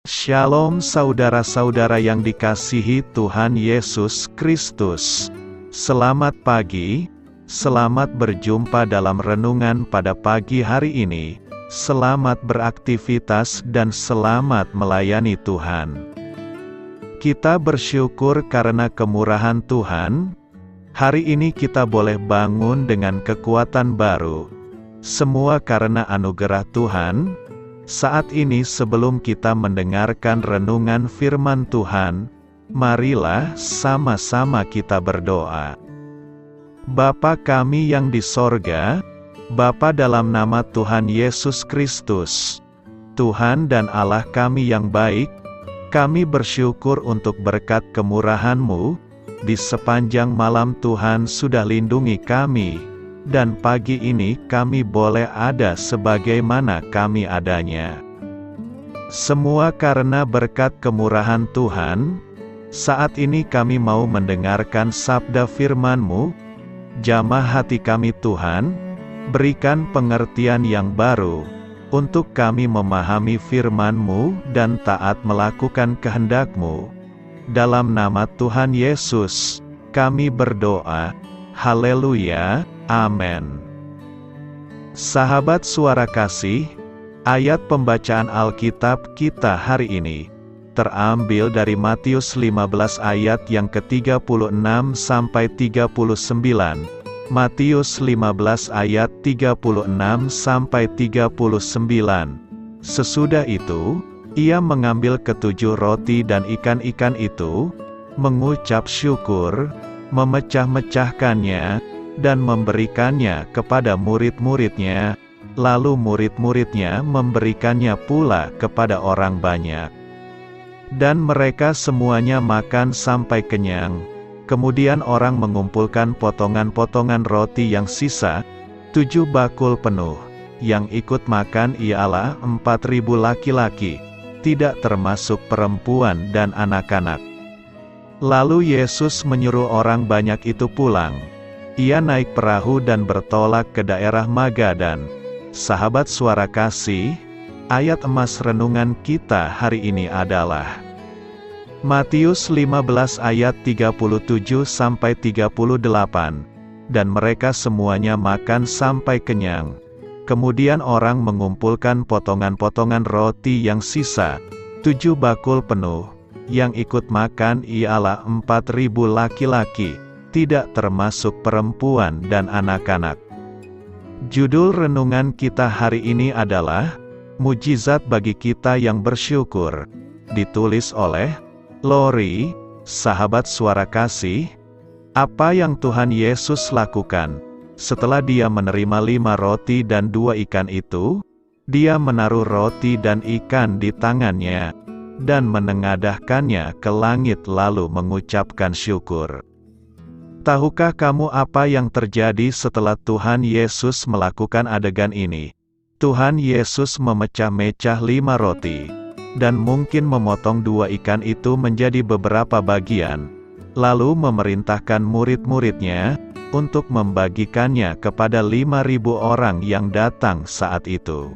Shalom saudara-saudara yang dikasihi Tuhan Yesus Kristus. Selamat pagi, selamat berjumpa dalam renungan pada pagi hari ini. Selamat beraktivitas dan selamat melayani Tuhan. Kita bersyukur karena kemurahan Tuhan. Hari ini kita boleh bangun dengan kekuatan baru. Semua karena anugerah Tuhan. Saat ini sebelum kita mendengarkan renungan firman Tuhan, marilah sama-sama kita berdoa. Bapa kami yang di sorga, Bapa dalam nama Tuhan Yesus Kristus, Tuhan dan Allah kami yang baik, kami bersyukur untuk berkat kemurahan-Mu, di sepanjang malam Tuhan sudah lindungi kami, dan pagi ini kami boleh ada sebagaimana kami adanya. Semua karena berkat kemurahan Tuhan. Saat ini kami mau mendengarkan sabda firman-Mu. Jamah hati kami Tuhan, berikan pengertian yang baru, untuk kami memahami firman-Mu dan taat melakukan kehendak-Mu. Dalam nama Tuhan Yesus, kami berdoa. Haleluya. Amin. Sahabat suara kasih, ayat pembacaan Alkitab kita hari ini terambil dari Matius 15 ayat yang ke-36 sampai 39. Matius 15 ayat 36 sampai 39. Sesudah itu, ia mengambil ketujuh roti dan ikan-ikan itu, mengucap syukur, memecah-mecahkannya, dan memberikannya kepada murid-muridnya, lalu murid-muridnya memberikannya pula kepada orang banyak. Dan mereka semuanya makan sampai kenyang. Kemudian orang mengumpulkan potongan-potongan roti yang sisa, 7 bakul penuh. Yang ikut makan ialah 4.000 laki-laki, tidak termasuk perempuan dan anak-anak. Lalu Yesus menyuruh orang banyak itu pulang. Ia naik perahu dan bertolak ke daerah Magadan. Sahabat suara kasih, ayat emas renungan kita hari ini adalah Matius 15 ayat 37 sampai 38. Dan mereka semuanya makan sampai kenyang. Kemudian orang mengumpulkan potongan-potongan roti yang sisa, 7 bakul penuh. Yang ikut makan ialah 4.000 laki-laki, tidak termasuk perempuan dan anak-anak. Judul renungan kita hari ini adalah Mujizat bagi kita yang bersyukur. Ditulis oleh Lori. Sahabat suara kasih, apa yang Tuhan Yesus lakukan setelah dia menerima 5 roti dan 2 ikan itu? Dia menaruh roti dan ikan di tangannya dan menengadahkannya ke langit lalu mengucapkan syukur. Tahukah kamu apa yang terjadi setelah Tuhan Yesus melakukan adegan ini? Tuhan Yesus memecah-mecah 5 roti, dan mungkin memotong 2 ikan itu menjadi beberapa bagian, lalu memerintahkan murid-muridnya, untuk membagikannya kepada 5.000 orang yang datang saat itu.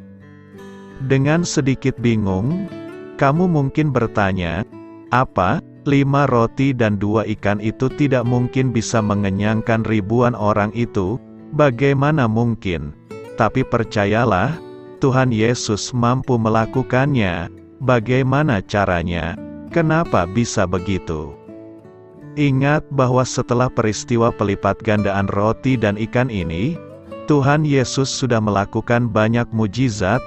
Dengan sedikit bingung, kamu mungkin bertanya, apa? 5 roti dan 2 ikan itu tidak mungkin bisa mengenyangkan ribuan orang itu, bagaimana mungkin? Tapi percayalah, Tuhan Yesus mampu melakukannya. Bagaimana caranya? Kenapa bisa begitu? Ingat bahwa setelah peristiwa pelipat gandaan roti dan ikan ini, Tuhan Yesus sudah melakukan banyak mujizat.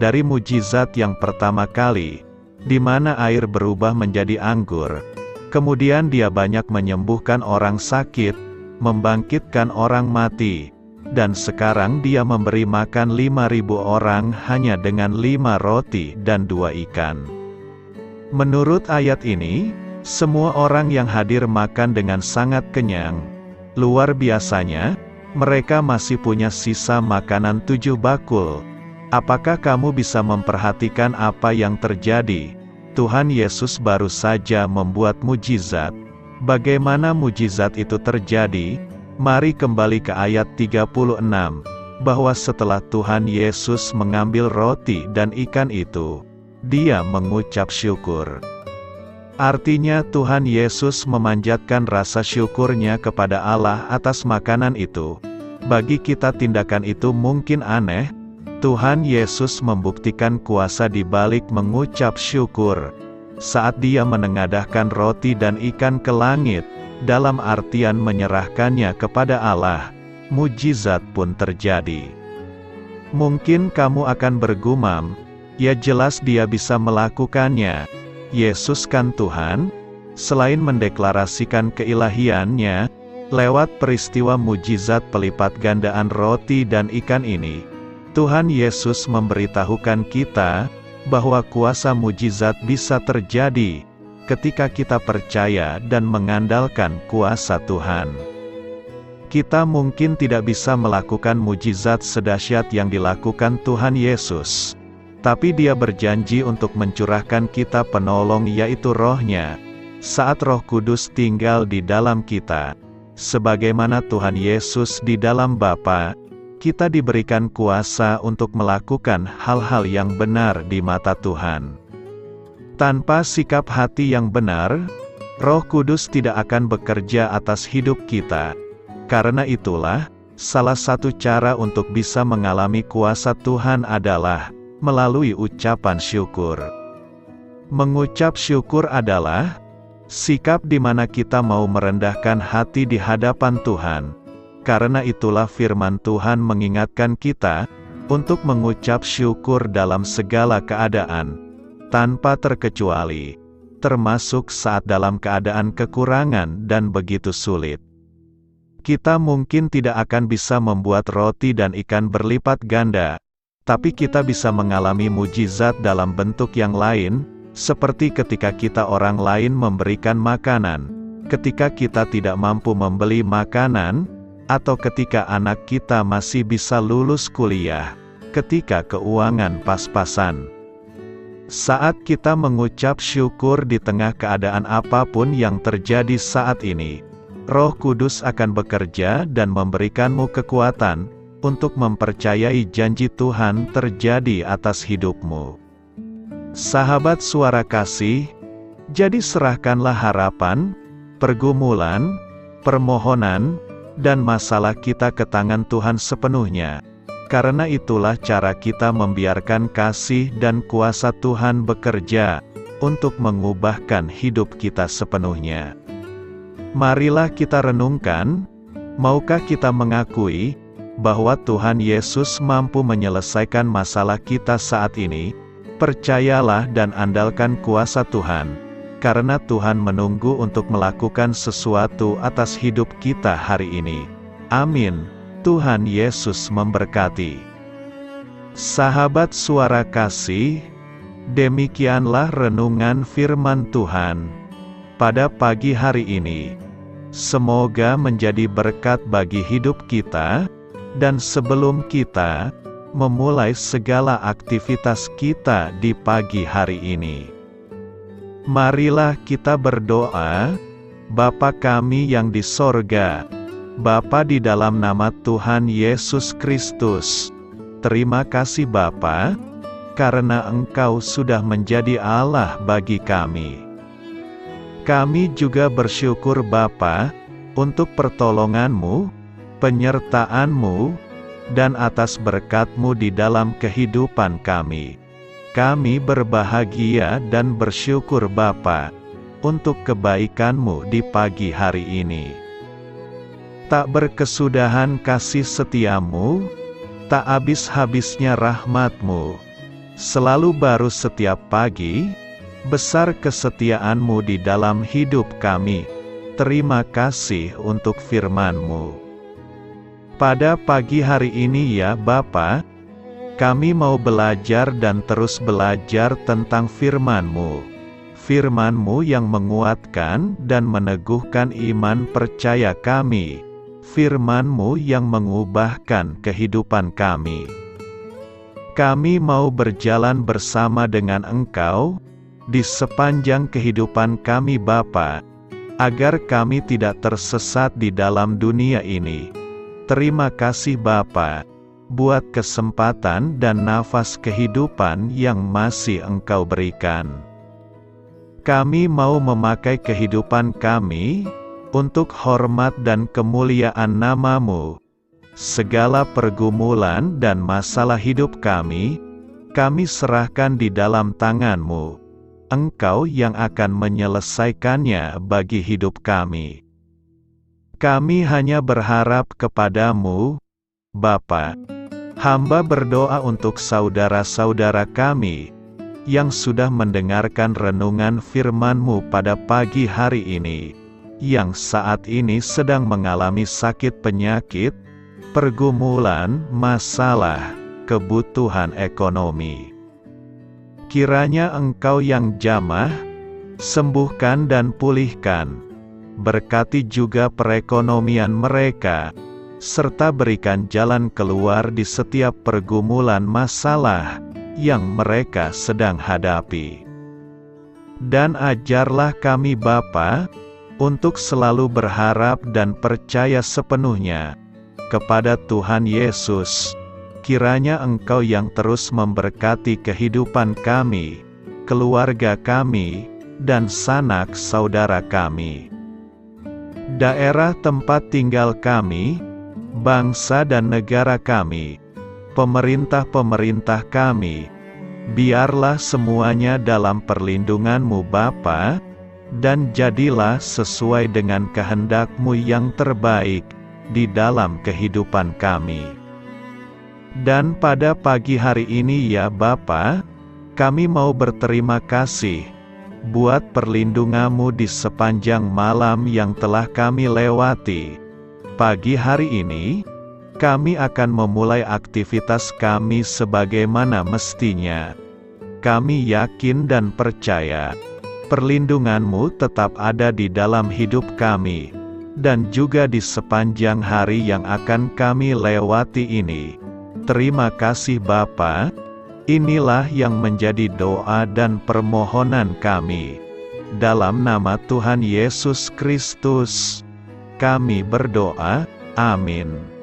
Dari mujizat yang pertama kali, di mana air berubah menjadi anggur. Kemudian dia banyak menyembuhkan orang sakit, membangkitkan orang mati, dan sekarang dia memberi makan 5.000 orang hanya dengan 5 roti dan 2 ikan. Menurut ayat ini, semua orang yang hadir makan dengan sangat kenyang. Luar biasanya, mereka masih punya sisa makanan 7 bakul. Apakah kamu bisa memperhatikan apa yang terjadi? Tuhan Yesus baru saja membuat mujizat. Bagaimana mujizat itu terjadi? Mari kembali ke ayat 36. bahwa setelah Tuhan Yesus mengambil roti dan ikan itu, dia mengucap syukur. Artinya Tuhan Yesus memanjatkan rasa syukurnya kepada Allah atas makanan itu. Bagi kita tindakan itu mungkin aneh. Tuhan Yesus membuktikan kuasa di balik mengucap syukur saat dia menengadahkan roti dan ikan ke langit, dalam artian menyerahkannya kepada Allah. Mujizat pun terjadi. Mungkin kamu akan bergumam, ya jelas dia bisa melakukannya. Yesus kan Tuhan? Selain mendeklarasikan keilahiannya, lewat peristiwa mujizat pelipat gandaan roti dan ikan ini, Tuhan Yesus memberitahukan kita, bahwa kuasa mujizat bisa terjadi, ketika kita percaya dan mengandalkan kuasa Tuhan. Kita mungkin tidak bisa melakukan mujizat sedahsyat yang dilakukan Tuhan Yesus. Tapi dia berjanji untuk mencurahkan kita penolong yaitu Roh-Nya, saat Roh Kudus tinggal di dalam kita. Sebagaimana Tuhan Yesus di dalam Bapa, kita diberikan kuasa untuk melakukan hal-hal yang benar di mata Tuhan. Tanpa sikap hati yang benar, Roh Kudus tidak akan bekerja atas hidup kita. Karena itulah, salah satu cara untuk bisa mengalami kuasa Tuhan adalah melalui ucapan syukur. Mengucap syukur adalah sikap di mana kita mau merendahkan hati di hadapan Tuhan. Karena itulah firman Tuhan mengingatkan kita untuk mengucap syukur dalam segala keadaan, tanpa terkecuali, termasuk saat dalam keadaan kekurangan dan begitu sulit. Kita mungkin tidak akan bisa membuat roti dan ikan berlipat ganda, tapi kita bisa mengalami mujizat dalam bentuk yang lain, seperti ketika kita orang lain memberikan makanan, ketika kita tidak mampu membeli makanan, atau ketika anak kita masih bisa lulus kuliah, ketika keuangan pas-pasan. Saat kita mengucap syukur di tengah keadaan apapun yang terjadi saat ini, Roh Kudus akan bekerja dan memberikanmu kekuatan untuk mempercayai janji Tuhan terjadi atas hidupmu. Sahabat Suara Kasih, jadi serahkanlah harapan, pergumulan, permohonan, dan masalah kita ke tangan Tuhan sepenuhnya. Karena itulah cara kita membiarkan kasih dan kuasa Tuhan bekerja untuk mengubahkan hidup kita sepenuhnya. Marilah kita renungkan, maukah kita mengakui bahwa Tuhan Yesus mampu menyelesaikan masalah kita saat ini? Percayalah dan andalkan kuasa Tuhan, karena Tuhan menunggu untuk melakukan sesuatu atas hidup kita hari ini. Amin. Tuhan Yesus memberkati. Sahabat Suara Kasih, demikianlah renungan firman Tuhan pada pagi hari ini. Semoga menjadi berkat bagi hidup kita, dan sebelum kita memulai segala aktivitas kita di pagi hari ini, marilah kita berdoa. Bapa kami yang di sorga, Bapa di dalam nama Tuhan Yesus Kristus, terima kasih Bapa, karena Engkau sudah menjadi Allah bagi kami. Kami juga bersyukur Bapa, untuk pertolongan-Mu, penyertaan-Mu, dan atas berkat-Mu di dalam kehidupan kami. Kami berbahagia dan bersyukur Bapa, untuk kebaikan-Mu di pagi hari ini. Tak berkesudahan kasih setia-Mu, tak habis-habisnya rahmat-Mu, selalu baru setiap pagi, besar kesetiaan-Mu di dalam hidup kami. Terima kasih untuk firman-Mu. Pada pagi hari ini ya Bapa, kami mau belajar dan terus belajar tentang firman-Mu. Firman-Mu yang menguatkan dan meneguhkan iman percaya kami. Firman-Mu yang mengubahkan kehidupan kami. Kami mau berjalan bersama dengan Engkau, di sepanjang kehidupan kami Bapa, agar kami tidak tersesat di dalam dunia ini. Terima kasih Bapa, buat kesempatan dan nafas kehidupan yang masih Engkau berikan. Kami mau memakai kehidupan kami untuk hormat dan kemuliaan nama-Mu. Segala pergumulan dan masalah hidup kami serahkan di dalam tangan-Mu. Engkau yang akan menyelesaikannya bagi hidup kami. Kami hanya berharap kepada-Mu, Bapa. Hamba berdoa untuk saudara-saudara kami yang sudah mendengarkan renungan firman-Mu pada pagi hari ini, yang saat ini sedang mengalami sakit penyakit, pergumulan, masalah, kebutuhan ekonomi. Kiranya Engkau yang jamah, sembuhkan dan pulihkan. Berkati juga perekonomian mereka, serta berikan jalan keluar di setiap pergumulan masalah yang mereka sedang hadapi. Dan ajarlah kami Bapa, untuk selalu berharap dan percaya sepenuhnya kepada Tuhan Yesus. Kiranya Engkau yang terus memberkati kehidupan kami, keluarga kami, dan sanak saudara kami. Daerah tempat tinggal kami, bangsa dan negara kami, pemerintah-pemerintah kami, biarlah semuanya dalam perlindungan-Mu Bapa, dan jadilah sesuai dengan kehendak-Mu yang terbaik di dalam kehidupan kami. Dan pada pagi hari ini ya Bapa, kami mau berterima kasih buat perlindungan-Mu di sepanjang malam yang telah kami lewati. Pagi hari ini, kami akan memulai aktivitas kami sebagaimana mestinya. Kami yakin dan percaya, perlindungan-Mu tetap ada di dalam hidup kami, dan juga di sepanjang hari yang akan kami lewati ini. Terima kasih Bapa. Inilah yang menjadi doa dan permohonan kami. Dalam nama Tuhan Yesus Kristus, kami berdoa. Amin.